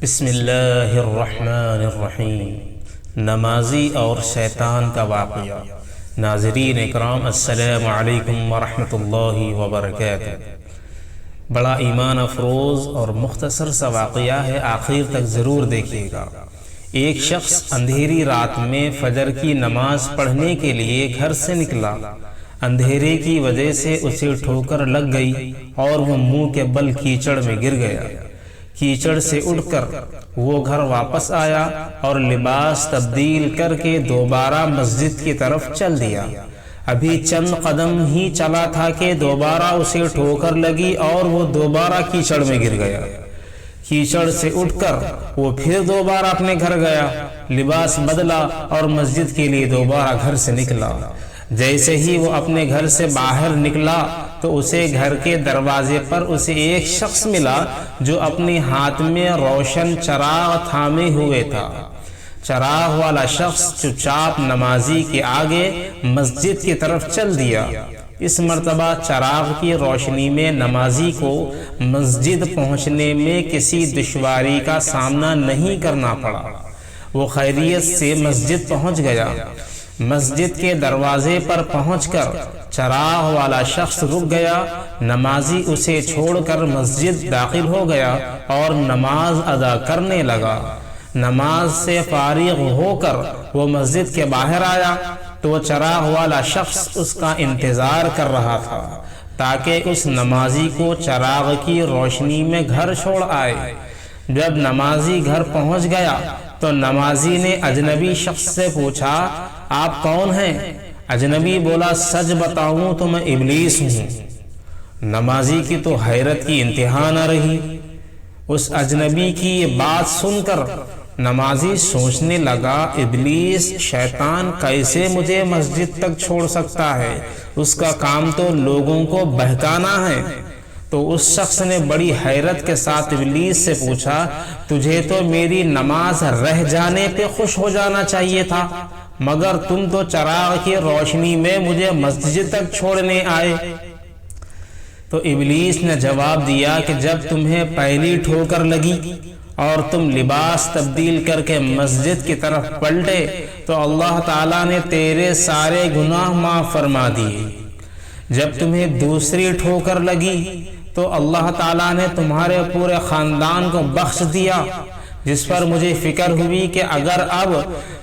بسم اللہ الرحمن الرحیم۔ نمازی اور شیطان کا واقعہ۔ ناظرین اکرام، السلام علیکم ورحمۃ اللہ وبرکاتہ۔ بڑا ایمان افروز اور مختصر سا واقعہ ہے، آخر تک ضرور دیکھیے گا۔ ایک شخص اندھیری رات میں فجر کی نماز پڑھنے کے لیے گھر سے نکلا۔ اندھیرے کی وجہ سے اسے ٹھوکر لگ گئی اور وہ منہ کے بل کیچڑ میں گر گیا۔ کیچڑ سے اٹھ کر وہ گھر واپس آیا اور لباس تبدیل کر کے دوبارہ مسجد کی طرف چل دیا۔ ابھی چند قدم ہی چلا تھا کہ دوبارہ اسے ٹھوکر لگی اور وہ دوبارہ کیچڑ میں گر گیا۔ کیچڑ سے اٹھ کر وہ پھر دوبارہ اپنے گھر گیا، لباس بدلا اور مسجد کے لیے دوبارہ گھر سے نکلا۔ جیسے ہی وہ اپنے گھر سے باہر نکلا تو اسے گھر کے دروازے پر اسے ایک شخص ملا جو اپنے ہاتھ میں روشن چراغ تھامے ہوئے تھا۔ چراغ والا شخص چپ چاپ نمازی کے آگے مسجد کی طرف چل دیا۔ اس مرتبہ چراغ کی روشنی میں نمازی کو مسجد پہنچنے میں کسی دشواری کا سامنا نہیں کرنا پڑا۔ وہ خیریت سے مسجد پہنچ گیا۔ مسجد کے دروازے پر پہنچ کر چراغ والا شخص رک گیا۔ نمازی اسے چھوڑ کر مسجد داخل ہو گیا اور نماز ادا کرنے لگا۔ نماز سے فارغ ہو کر وہ مسجد کے باہر آیا تو چراغ والا شخص اس کا انتظار کر رہا تھا تاکہ اس نمازی کو چراغ کی روشنی میں گھر چھوڑ آئے۔ جب نمازی گھر پہنچ گیا تو نمازی نے اجنبی شخص سے پوچھا، آپ کون ہیں؟ اجنبی بولا، سچ بتاؤں تو میں ابلیس ہوں۔ نمازی کی تو حیرت کی انتہا نہ رہی۔ اس اجنبی کی یہ بات سن کر نمازی سوچنے لگا، ابلیس شیطان کیسے مجھے مسجد تک چھوڑ سکتا ہے؟ اس کا کام تو لوگوں کو بہکانا ہے۔ تو اس شخص نے بڑی حیرت کے ساتھ ابلیس سے پوچھا، تجھے تو میری نماز رہ جانے پہ خوش ہو جانا چاہیے تھا، مگر تم تو چراغ کی روشنی میں مجھے مسجد تک چھوڑنے آئے۔ تو ابلیس نے جواب دیا کہ جب تمہیں پہلی ٹھوکر لگی اور تم لباس تبدیل کر کے مسجد کی طرف پلٹے تو اللہ تعالیٰ نے تیرے سارے گناہ معاف فرما دیے۔ جب تمہیں دوسری ٹھوکر لگی تو اللہ تعالیٰ نے تمہارے پورے خاندان کو بخش دیا، جس پر مجھے فکر ہوئی کہ اگر اب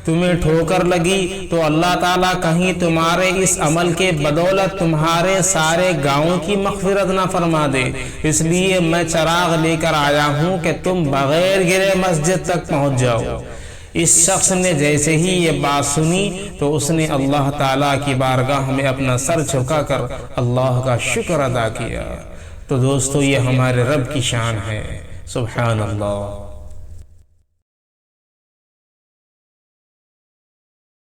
تمہیں ٹھوکر لگی تو اللہ تعالیٰ کہیں تمہارے اس عمل کے بدولت تمہارے سارے گاؤں کی مغفرت نہ فرما دے، اس لیے میں چراغ لے کر آیا ہوں کہ تم بغیر گرے مسجد تک پہنچ جاؤ۔ اس شخص نے جیسے ہی یہ بات سنی تو اس نے اللہ تعالیٰ کی بارگاہ میں اپنا سر جھکا کر اللہ کا شکر ادا کیا۔ تو دوستو، یہ ہمارے رب کی شان ہے، سبحان اللہ۔